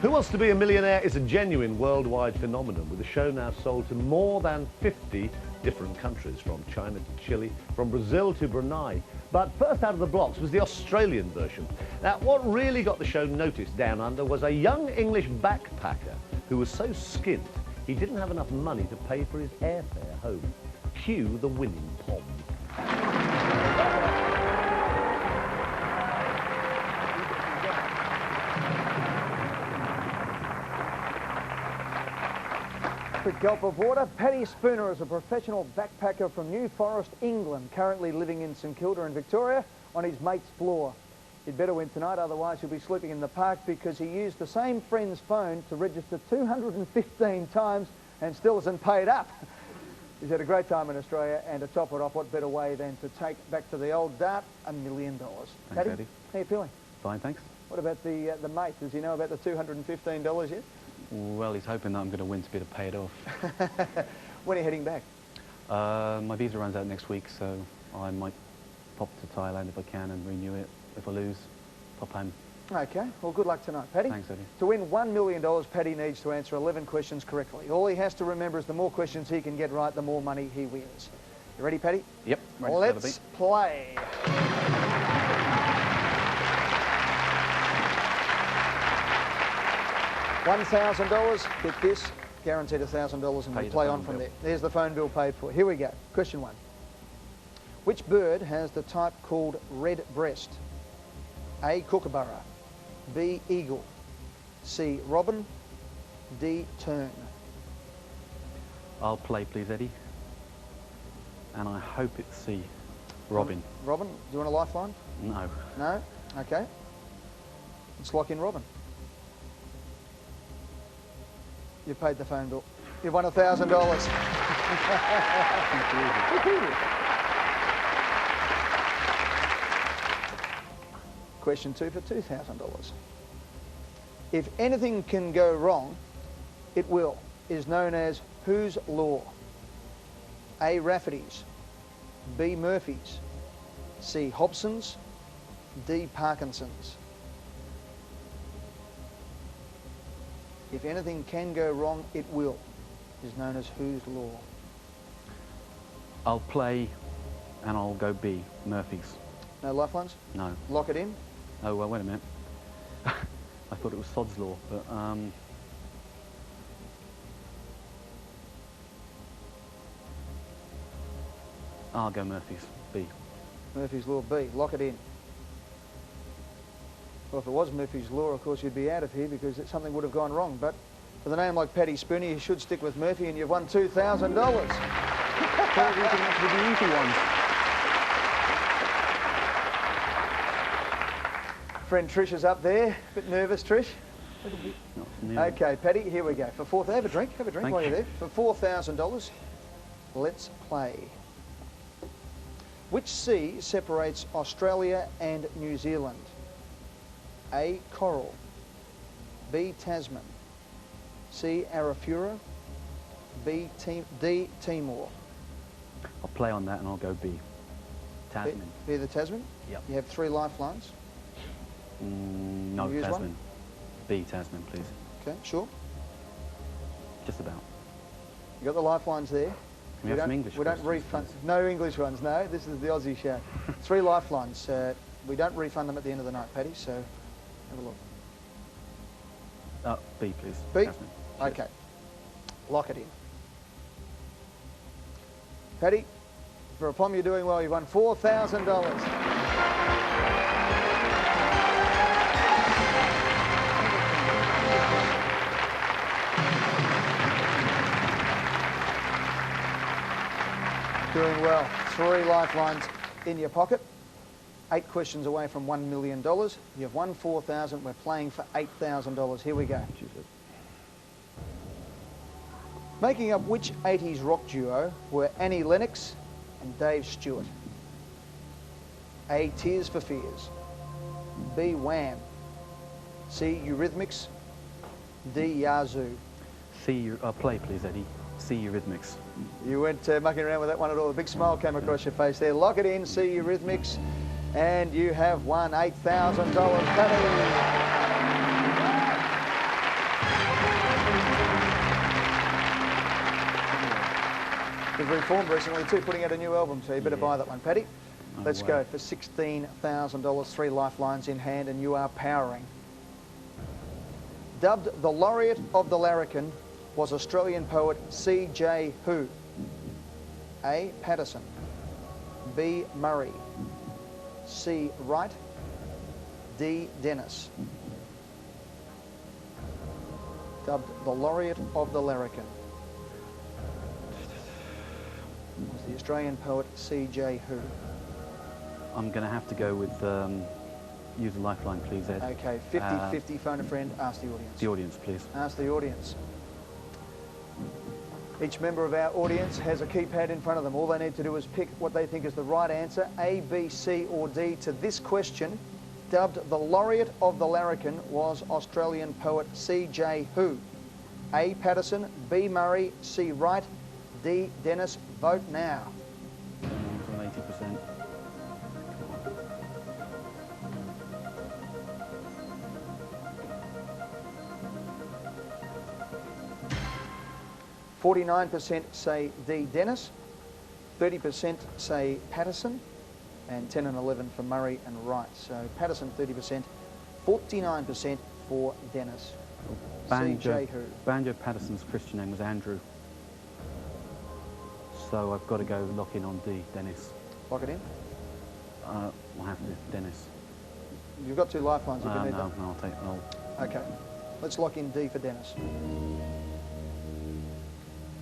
Who Wants to Be a Millionaire is a genuine worldwide phenomenon, with the show now sold to more than 50 different countries, from China to Chile, from Brazil to Brunei. But first out of the blocks was the Australian version. Now, what really got the show noticed down under was a young English backpacker who was so skint he didn't have enough money to pay for his airfare home. Cue the winning pom. Quick gulp of water. Paddy Spooner is a professional backpacker from New Forest, England, currently living in St Kilda in Victoria on his mate's floor. He'd better win tonight, otherwise he'll be sleeping in the park, because he used the same friend's phone to register 215 times and still hasn't paid up. He's had a great time in Australia, and to top it off, what better way than to take back to the old dart $1 million. Thanks, Paddy, Eddie. how you feeling? Fine, thanks. What about the mate? Does he know about the $215 yet? Well, he's hoping that I'm going to win to be able to pay it off. When are you heading back? My visa runs out next week, so I might pop to Thailand if I can and renew it. If I lose, pop home. Okay, well, good luck tonight, Paddy. Thanks, Eddie. To win $1 million, Paddy needs to answer 11 questions correctly. All he has to remember is the more questions he can get right, the more money he wins. You ready, Paddy? Yep. Ready. Let's play. $1,000, get this, guaranteed $1,000, and we'll play on from there. There's the phone bill paid for. Here we go. Question 1. Which bird has the type called red breast? A, kookaburra, B, eagle, C, robin, D, tern. I'll play, please, Eddie. And I hope it's C, robin. Robin, do you want a lifeline? No. No? Okay. Let's lock in robin. You've paid the phone bill. You've won $1,000. Question 2 for $2,000. If anything can go wrong, it will, is known as whose law? A, Rafferty's, B, Murphy's, C, Hobson's, D, Parkinson's. If anything can go wrong, it will, is known as whose law? I'll play and I'll go B, Murphy's. No lifelines? No. Lock it in? Oh, well, wait a minute. I thought it was Sod's law, but I'll go Murphy's, B. Murphy's law, B. Lock it in. Well, if it was Murphy's law, of course, you'd be out of here because something would have gone wrong. But for the name like Paddy Spooner, you should stick with Murphy, and you've won $2,000. With the easy ones. Friend Trish is up there. A bit nervous, Trish? Okay, Paddy, here we go. Have a drink while you're there. For $4,000, let's play. Which sea separates Australia and New Zealand? A, Coral, B, Tasman, C, Arafura, D, Timor. I'll play on that and I'll go B, Tasman. B, the Tasman? Yep. You have 3 lifelines. No, Tasman. One? B, Tasman, please. Okay, sure. Just about. You got the lifelines there. We have some English We don't refund. No English ones, no. This is the Aussie show. 3 lifelines. We don't refund them at the end of the night, Paddy, so have a look. B, please. B? Tasman. Okay. Lock it in. Paddy, for a POM, you're doing well. You've won $4,000. Doing well. 3 lifelines in your pocket. 8 questions away from $1 million. You've won $4,000. We're playing for $8,000. Here we go. Making up which 80s rock duo were Annie Lennox and Dave Stewart? A, Tears for Fears, B, Wham, C, Eurythmics, D, Yazoo. C, play, please, Eddie. C, Eurythmics. You weren't mucking around with that one at all. A big smile came across your face there. Lock it in, C, Eurythmics, and you have won $8,000. They've reformed recently too, putting out a new album, so you better buy that one, Paddy. No Let's way. go for $16,000, 3 lifelines in hand, and you are powering. Dubbed the laureate of the larrikin was Australian poet C.J. who? A. Patterson, B. Murray, C. Wright, D. Dennis. Dubbed the laureate of the larrikin was the Australian poet C.J. who? I'm going to have to go with use a lifeline, please, Ed. Okay, 50-50, phone a friend, ask the audience. The audience, please. Ask the audience. Each member of our audience has a keypad in front of them. All they need to do is pick what they think is the right answer, A, B, C or D, to this question. Dubbed the laureate of the larrikin was Australian poet C.J. who? A. Patterson, B. Murray, C. Wright, D. Dennis. Vote now. I'm 80%. 49% say D. Dennis, 30% say Patterson, and 10 and 11 for Murray and Wright. So Patterson 30%, 49% for Dennis. C.J. who? Banjo Patterson's Christian name was Andrew. So I've got to go lock in on D, Dennis. Lock it in. I'll have to, Dennis. You've got 2 lifelines if you need them. No, I'll take, Okay, let's lock in D for Dennis.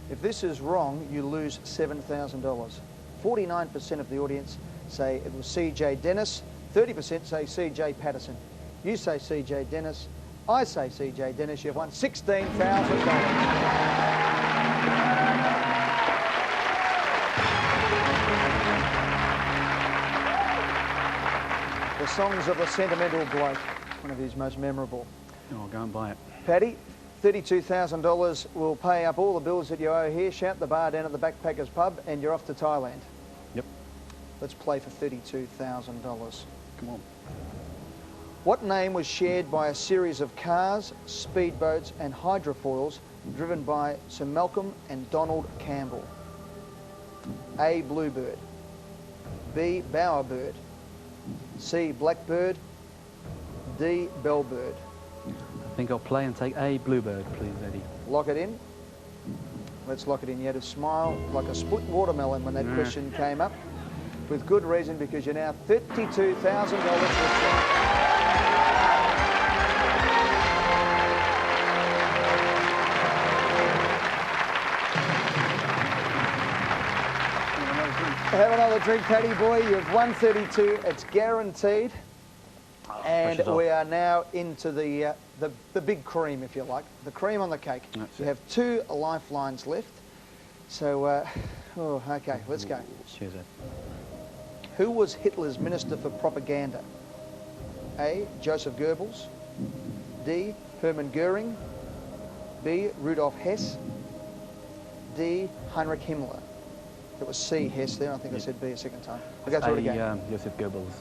If this is wrong, you lose $7,000. 49% of the audience say it was C.J. Dennis, 30% say C.J. Patterson. You say C.J. Dennis, I say C.J. Dennis, you've won $16,000. The Songs of the Sentimental Bloke, one of his most memorable. Oh, I'll go and buy it. Paddy, $32,000 will pay up all the bills that you owe here. Shout the bar down at the Backpackers Pub and you're off to Thailand. Yep. Let's play for $32,000. Come on. What name was shared by a series of cars, speedboats and hydrofoils driven by Sir Malcolm and Donald Campbell? A. Bluebird, B. Bowerbird, C. Blackbird, D. Bellbird. I think I'll play and take A, Bluebird, please, Eddie. Lock it in. Let's lock it in. You had to smile like a split watermelon when that question came up. With good reason, because you're now $32,000. Have another drink, Paddy boy. You've won 32. It's guaranteed. And we are now into the big cream, if you like, the cream on the cake. That's You it. have 2 lifelines left. So, okay, let's go. Cheers, Ed. Who was Hitler's Minister for Propaganda? A. Joseph Goebbels, D. Hermann Goering, B. Rudolf Hess, D. Heinrich Himmler. It was C. Hess there. I think I said B a second time. I'll go through it again. Joseph Goebbels.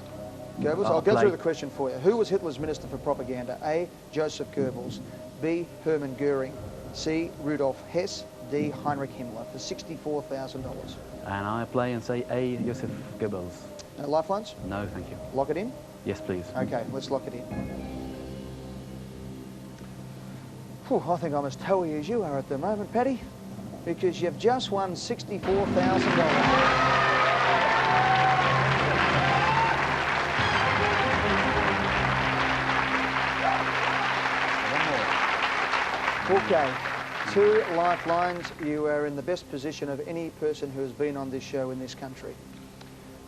Goebbels, I'll go through the question for you. Who was Hitler's Minister for Propaganda? A. Joseph Goebbels, B. Hermann Goering, C. Rudolf Hess, D. Heinrich Himmler for $64,000. And I play and say A, Joseph Goebbels. No lifelines? No, thank you. Lock it in? Yes, please. Okay, let's lock it in. Whew, I think I'm as toey as you are at the moment, Paddy, because you've just won $64,000. Okay, 2 lifelines. You are in the best position of any person who has been on this show in this country.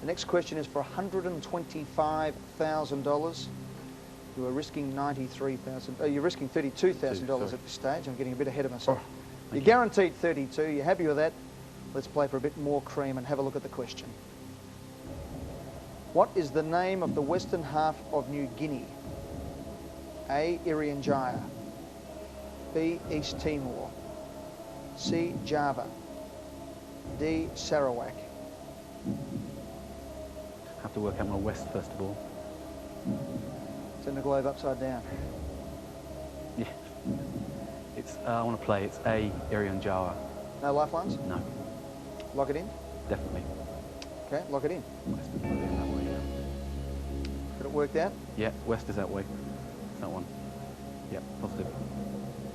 The next question is for $125,000. You are risking $93,000. You're risking $32,000 at this stage. I'm getting a bit ahead of myself. You're guaranteed 32. You're happy with that? Let's play for a bit more cream and have a look at the question. What is the name of the western half of New Guinea? A. Irian Jaya, B. East Timor, C. Java, D. Sarawak. Have to work out my west first of all. Turn the globe upside down. Yeah. It's, I want to play. It's A, Irian Jaya. No lifelines? No. Lock it in? Definitely. Okay, lock it in. West is that way, yeah. Got it worked out? Yeah, west is that way. That one. Yep, positive.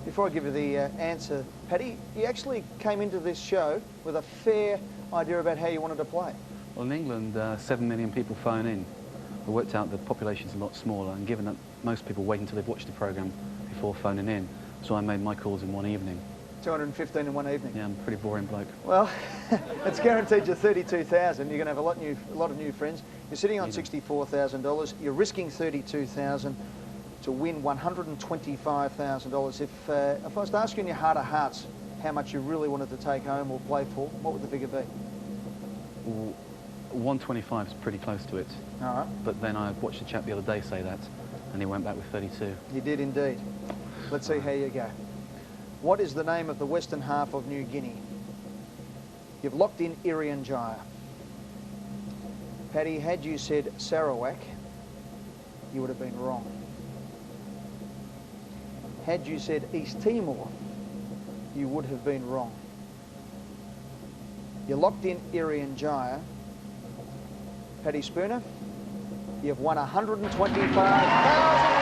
Before I give you the answer, Paddy, you actually came into this show with a fair idea about how you wanted to play. Well, in England, 7 million people phone in. I worked out the population's a lot smaller, and given that most people wait until they've watched the programme before phoning in, so I made my calls in one evening. 215 in one evening. Yeah, I'm a pretty boring bloke. Well, it's guaranteed you 32,000. You're going to have a lot of new friends. You're sitting on $64,000. You're risking 32,000 to win $125,000. If I was to ask you in your heart of hearts how much you really wanted to take home or play for, what would the figure be? 125 is pretty close to it. All right. But then I watched a chap the other day say that, and he went back with 32. You did indeed. Let's see how you go. What is the name of the western half of New Guinea? You've locked in Irian Jaya. Paddy, had you said Sarawak, you would have been wrong. Had you said East Timor, you would have been wrong. You locked in Irian Jaya. Paddy Spooner, you've won $125,000.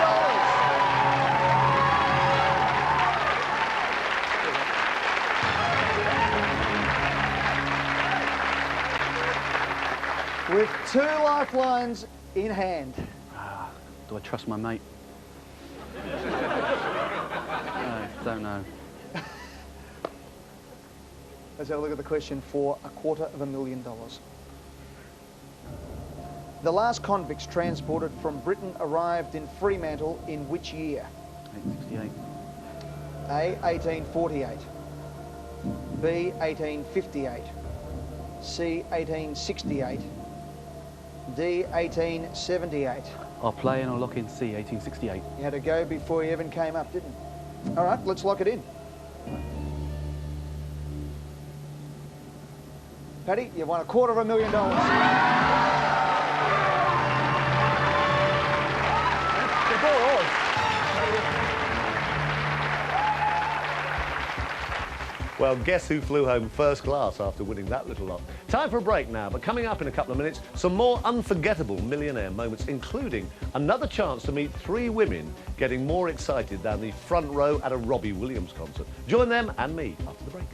With 2 lifelines in hand. Do I trust my mate? I don't know. Let's have a look at the question for $250,000. The last convicts transported from Britain arrived in Fremantle in which year? 868. A, 1848. B, 1858. C, 1868. D, 1878. I'll play and I'll lock in C, 1868. You had to go before you even came up, didn't you? All right, let's lock it in. Paddy, you've won $250,000. Well, guess who flew home first class after winning that little lot? Time for a break now, but coming up in a couple of minutes, some more unforgettable millionaire moments, including another chance to meet 3 women getting more excited than the front row at a Robbie Williams concert. Join them and me after the break.